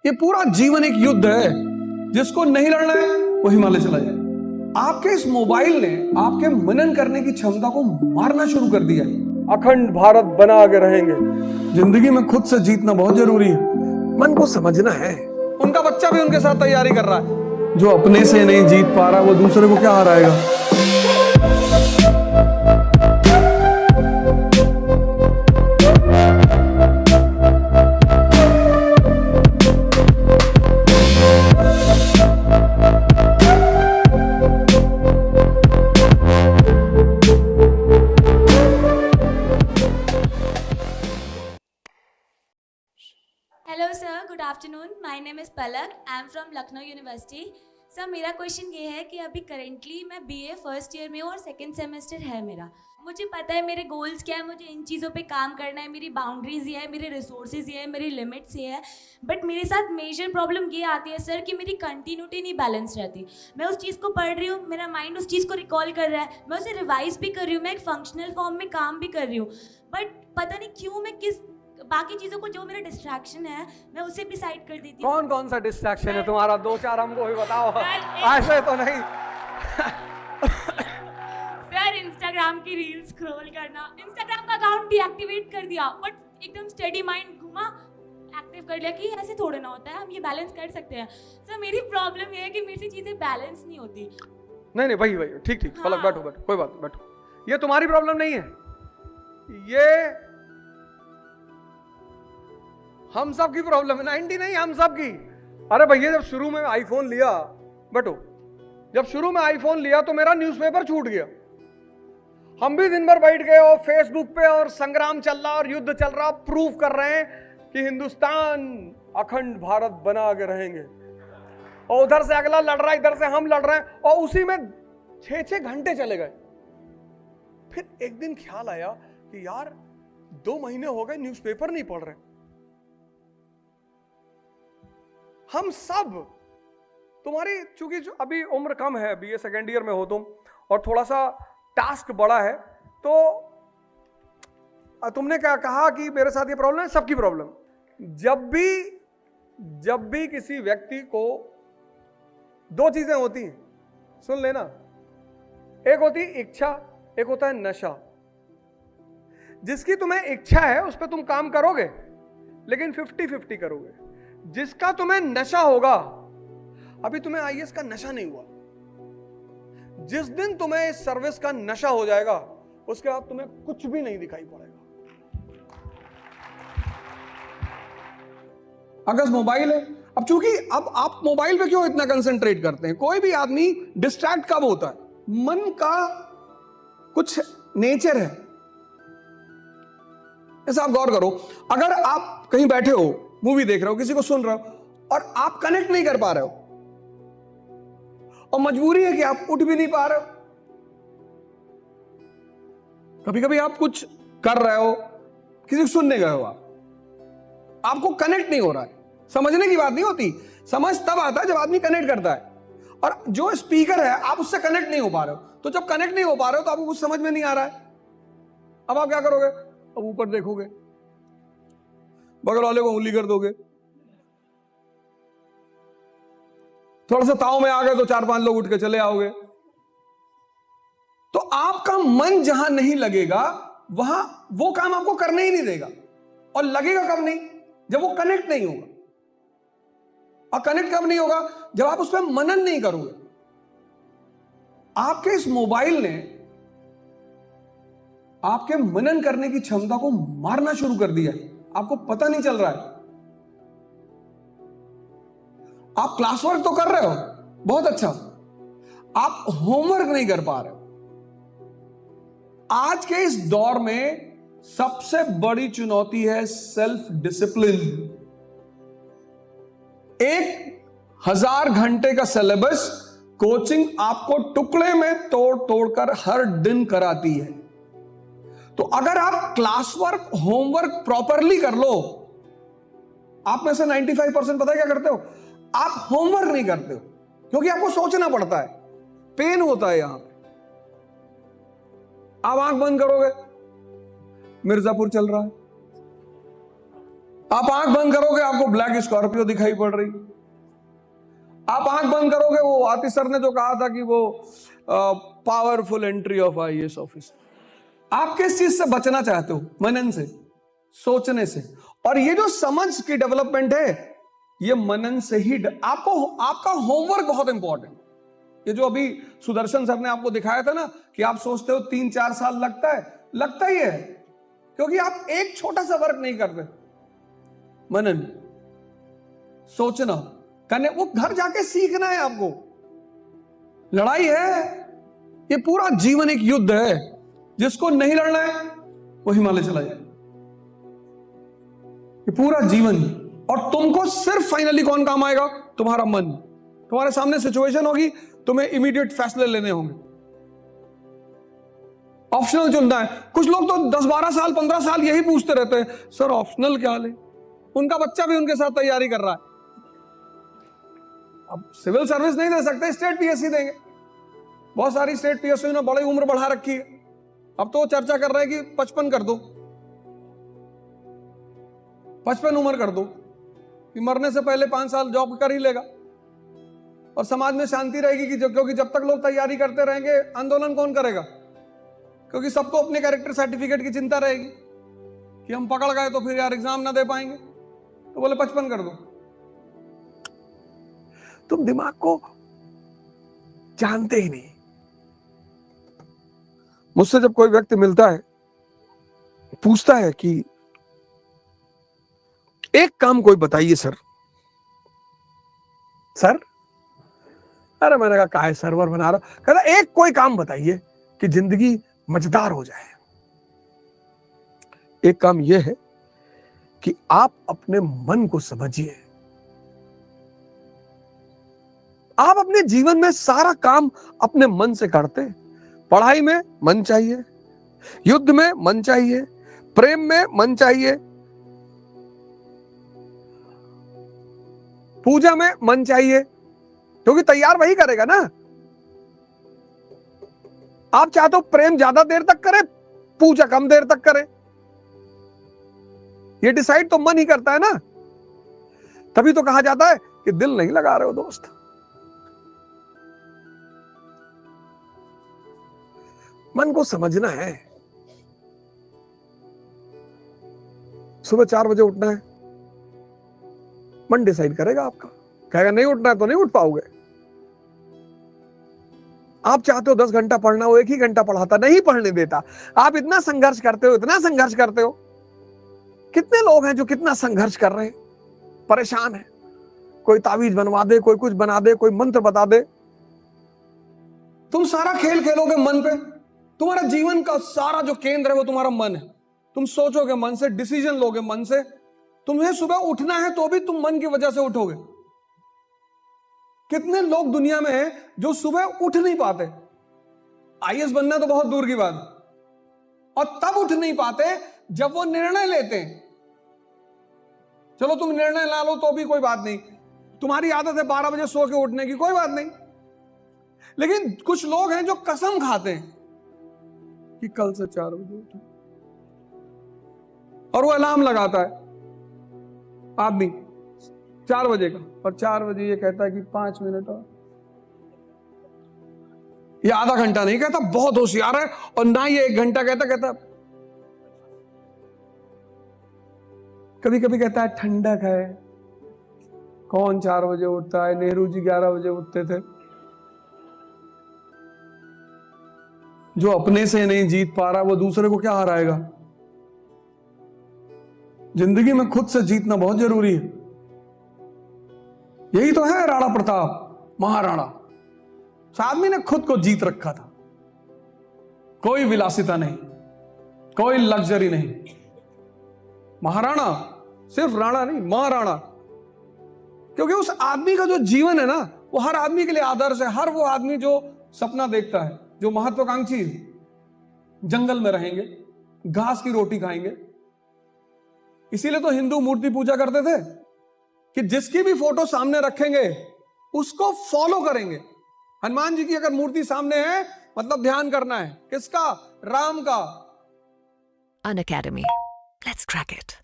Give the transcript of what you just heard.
ये पूरा जीवन एक युद्ध है, जिसको नहीं लड़ना है वो हिमालय चला जाए। आपके इस मोबाइल ने आपके मनन करने की क्षमता को मारना शुरू कर दिया है। अखंड भारत बना के रहेंगे। जिंदगी में खुद से जीतना बहुत जरूरी है, मन को समझना है। उनका बच्चा भी उनके साथ तैयारी कर रहा है। जो अपने से नहीं जीत पा रहा वो दूसरे को क्या हराएगा। Hello sir, good afternoon. My name is Palak, I am from Lucknow university. Sir, मेरा क्वेश्चन ये है कि अभी करेंटली मैं बीए फर्स्ट ईयर में हूँ और सेकंड सेमेस्टर है मेरा। मुझे पता है मेरे गोल्स क्या है, मुझे इन चीज़ों पे काम करना है, मेरी बाउंड्रीज ये है, मेरे रिसोर्सेज ये है, मेरी लिमिट्स ये है। बट मेरे साथ मेजर प्रॉब्लम ये आती है सर कि मेरी कंटिन्यूटी नहीं बैलेंस रहती। मैं उस चीज़ को पढ़ रही हूँ, मेरा माइंड उस चीज़ को रिकॉल कर रहा है, मैं उसे रिवाइज भी कर रही हूँ, मैं एक फंक्शनल फॉर्म में काम भी कर रही हूँ, बट पता नहीं क्यों मैं किस बाकी चीज़ों को, जो मेरा डिस्ट्रैक्शन है, मैं उसे भी साइड कर देती हूँ। कौन कौन सा डिस्ट्रैक्शन है तुम्हारा? दो चार हमको भी बताओ। ऐसे तो नहीं। सर, इंस्टाग्राम की रील्स स्क्रॉल करना, इंस्टाग्राम का अकाउंट डीएक्टिवेट कर दिया, बट एकदम स्टडी माइंड घुमा, एक्टिव कर लिया कि ऐसे थोड़ा ना होता है, हम ये बैलेंस कर सकते हैं। सर, मेरी प्रॉब्लम ये है कि मेरे से चीज़ें बैलेंस नहीं होती। नहीं नहीं, वही वही, ठीक ठीक। हाँ। पलक बैठो बैठो, कोई बात नहीं, बैठो। ये तुम्हारी प्रॉब्लम नहीं है, ये हम सब की प्रॉब्लम है। 90 नहीं, हम सब की। अरे भैया, जब शुरू में आईफोन लिया, बैठो, जब शुरू में आईफोन लिया तो मेरा न्यूज़पेपर छूट गया। हम भी दिन भर बैठ गए और फेसबुक पे और संग्राम चल रहा और युद्ध चल रहा, प्रूफ कर रहे हैं कि हिंदुस्तान अखंड भारत बना के रहेंगे, और उधर से अगला लड़ रहा है, इधर से हम लड़ रहे हैं, और उसी में 6-6 घंटे चले गए। फिर एक दिन ख्याल आया कि यार 2 महीने हो गए न्यूज़पेपर नहीं पढ़ रहे। हम सब, तुम्हारी चूंकि जो अभी उम्र कम है, बीए सेकेंड ईयर में हो तुम, और थोड़ा सा टास्क बड़ा है, तो तुमने क्या कहा कि मेरे साथ ये प्रॉब्लम है, सबकी प्रॉब्लम। जब भी किसी व्यक्ति को 2 चीजें होती हैं, सुन लेना, एक होती इच्छा, एक होता है नशा। जिसकी तुम्हें इच्छा है उस पर तुम काम करोगे, लेकिन 50-50 करोगे। जिसका तुम्हें नशा होगा, अभी तुम्हें आईएएस का नशा नहीं हुआ, जिस दिन तुम्हें इस सर्विस का नशा हो जाएगा, उसके बाद तुम्हें कुछ भी नहीं दिखाई पड़ेगा। अगर मोबाइल है, अब चूंकि अब आप मोबाइल पे क्यों इतना कंसंट्रेट करते हैं? कोई भी आदमी डिस्ट्रैक्ट कब होता है? मन का कुछ नेचर है। ऐसा आप गौर करो, अगर आप कहीं बैठे हो, मूवी देख रहे हो, किसी को सुन रहे हो, और आप कनेक्ट नहीं कर पा रहे हो, और मजबूरी है कि आप उठ भी नहीं पा रहे हो। कभी कभी आप कुछ कर रहे हो, किसी को सुनने गए हो, आपको कनेक्ट नहीं हो रहा है। समझने की बात नहीं होती, समझ तब आता है जब आदमी कनेक्ट करता है, और जो स्पीकर है आप उससे कनेक्ट नहीं हो पा रहे हो। तो जब कनेक्ट नहीं हो पा रहे हो तो आपको कुछ समझ में नहीं आ रहा है। अब आप क्या करोगे? अब ऊपर देखोगे, बगल वाले को उंगली कर दोगे, थोड़ा सा ताव में आ गए तो 4-5 लोग उठ के चले आओगे। तो आपका मन जहां नहीं लगेगा, वहां वो काम आपको करने ही नहीं देगा। और लगेगा कब नहीं? जब वो कनेक्ट नहीं होगा। और कनेक्ट कब नहीं होगा? जब आप उस पर मनन नहीं करोगे। आपके इस मोबाइल ने आपके मनन करने की क्षमता को मारना शुरू कर दिया है, आपको पता नहीं चल रहा है। आप क्लास वर्क तो कर रहे हो, बहुत अच्छा, आप होमवर्क नहीं कर पा रहे हो। आज के इस दौर में सबसे बड़ी चुनौती है सेल्फ डिसिप्लिन। 1000 घंटे का सिलेबस कोचिंग आपको टुकड़े में तोड़ तोड़कर हर दिन कराती है। तो अगर आप क्लास वर्क, होमवर्क प्रॉपरली कर लो, आप में से 95% पता है क्या करते हो? आप होमवर्क नहीं करते हो, क्योंकि आपको सोचना पड़ता है, पेन होता है यहां पे। आप आंख बंद करोगे, मिर्जापुर चल रहा है, आप आंख बंद करोगे आपको ब्लैक स्कॉर्पियो दिखाई पड़ रही। आप आंख बंद करोगे, वो आतिश सर ने जो कहा था कि वो powerful entry of IAS officer. आप किस चीज से बचना चाहते हो? मनन से, सोचने से। और ये जो समझ की डेवलपमेंट है, ये मनन से ही आपको, आपका होमवर्क बहुत इंपॉर्टेंट। ये जो अभी सुदर्शन सर ने आपको दिखाया था ना कि आप सोचते हो 3-4 साल लगता है, लगता ही है, क्योंकि आप एक छोटा सा वर्क नहीं करते। मनन, सोचना, करने, वो घर जाके सीखना है आपको। लड़ाई है, ये पूरा जीवन एक युद्ध है। जिसको नहीं लड़ना है वो हिमालय चला जाए। ये पूरा जीवन, और तुमको सिर्फ फाइनली कौन काम आएगा? तुम्हारा मन। तुम्हारे सामने सिचुएशन होगी, तुम्हें इमीडिएट फैसले लेने होंगे, ऑप्शनल चुनना है। कुछ लोग तो 10-12 साल 15 साल यही पूछते रहते हैं, सर ऑप्शनल क्या ले? उनका बच्चा भी उनके साथ तैयारी कर रहा है। अब सिविल सर्विस नहीं दे सकते, स्टेट पीएससी देंगे। बहुत सारी स्टेट पीएससी ने बड़ी उम्र बढ़ा रखी है। अब तो चर्चा कर रहे हैं कि 55 कर दो, 55 उम्र कर दो, कि मरने से पहले 5 साल जॉब कर ही लेगा और समाज में शांति रहेगी। कि क्योंकि जब तक लोग तैयारी करते रहेंगे, आंदोलन कौन करेगा? क्योंकि सबको अपने कैरेक्टर सर्टिफिकेट की चिंता रहेगी कि हम पकड़ गए तो फिर यार एग्जाम ना दे पाएंगे, तो बोले 55 कर दो। तुम दिमाग को जानते ही नहीं। मुझसे जब कोई व्यक्ति मिलता है, पूछता है कि एक काम कोई बताइए सर। सर, अरे मैंने कहा काहे सर्वर बना रहा? कहता एक कोई काम बताइए कि जिंदगी मजेदार हो जाए। एक काम यह है कि आप अपने मन को समझिए। आप अपने जीवन में सारा काम अपने मन से करते हैं। पढ़ाई में मन चाहिए, युद्ध में मन चाहिए, प्रेम में मन चाहिए, पूजा में मन चाहिए, क्योंकि तैयार वही करेगा ना। आप चाहते हो प्रेम ज्यादा देर तक करे, पूजा कम देर तक करे, ये डिसाइड तो मन ही करता है ना। तभी तो कहा जाता है कि दिल नहीं लगा रहे हो दोस्त। मन को समझना है। सुबह 4 बजे उठना है, मन डिसाइड करेगा आपका। कहेगा नहीं उठना है तो नहीं उठ पाओगे। आप चाहते हो 10 घंटा पढ़ना, वो 1 ही घंटा पढ़ाता, नहीं पढ़ने देता। आप इतना संघर्ष करते हो, इतना संघर्ष करते हो। कितने लोग हैं जो कितना संघर्ष कर रहे हैं, परेशान है। कोई तावीज बनवा दे, कोई कुछ बना दे, कोई मंत्र बता दे। तुम सारा खेल खेलोगे मन पे। तुम्हारा जीवन का सारा जो केंद्र है वो तुम्हारा मन है। तुम सोचोगे मन से, डिसीजन लोगे मन से। तुम्हें सुबह उठना है तो भी तुम मन की वजह से उठोगे। कितने लोग दुनिया में हैं जो सुबह उठ नहीं पाते? आईएएस बनना तो बहुत दूर की बात है, और तब उठ नहीं पाते जब वो निर्णय लेते हैं। चलो तुम निर्णय ला लो तो भी कोई बात नहीं, तुम्हारी आदत है 12 बजे सो के उठने की, कोई बात नहीं। लेकिन कुछ लोग हैं जो कसम खाते हैं कि कल से 4 बजे उठो, और वो अलार्म लगाता है आदमी 4 बजे का, और 4 बजे ये कहता है कि 5 मिनट और। ये आधा घंटा नहीं कहता, बहुत होशियार है, और ना ये 1 घंटा कहता। कभी कभी कहता है ठंडक है। कौन 4 बजे उठता है? नेहरू जी 11 बजे उठते थे। जो अपने से नहीं जीत पा रहा वो दूसरे को क्या हराएगा? जिंदगी में खुद से जीतना बहुत जरूरी है। यही तो है राणा प्रताप, महाराणा। उस आदमी ने खुद को जीत रखा था। कोई विलासिता नहीं, कोई लग्जरी नहीं। महाराणा, सिर्फ राणा नहीं, महाराणा। क्योंकि उस आदमी का जो जीवन है ना, वो हर आदमी के लिए आदर्श है। हर वो आदमी जो सपना देखता है, जो महत्वाकांक्षी है। जंगल में रहेंगे, घास की रोटी खाएंगे। इसीलिए तो हिंदू मूर्ति पूजा करते थे कि जिसकी भी फोटो सामने रखेंगे उसको फॉलो करेंगे। हनुमान जी की अगर मूर्ति सामने है मतलब ध्यान करना है किसका? राम का। An academy. Let's crack it.